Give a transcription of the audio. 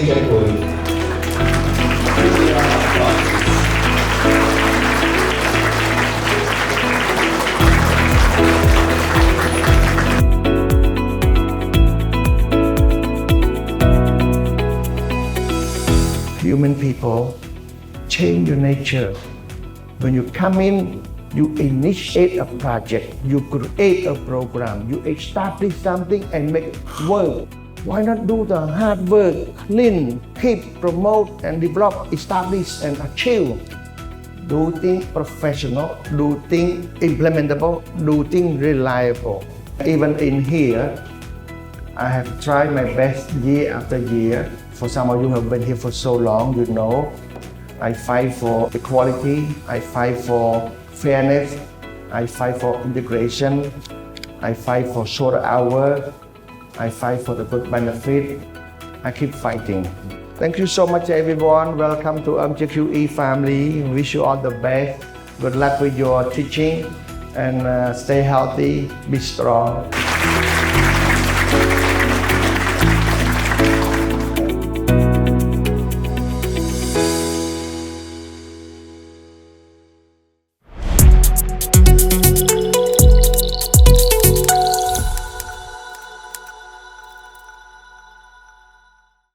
cho người. Human people change your nature. When you come in, you initiate a project, you create a program, you establish something and make it work. Why not do the hard work, clean, keep, promote and develop, establish and achieve? Do things professional, do things implementable, do things reliable. Even in here, I have tried my best year after year. For some of you who have been here for so long, you know, I fight for equality, I fight for fairness, I fight for integration, I fight for shorter hours, I fight for the good benefit. I keep fighting. Thank you so much, everyone. Welcome to MJQE family. Wish you all the best. Good luck with your teaching and stay healthy, be strong.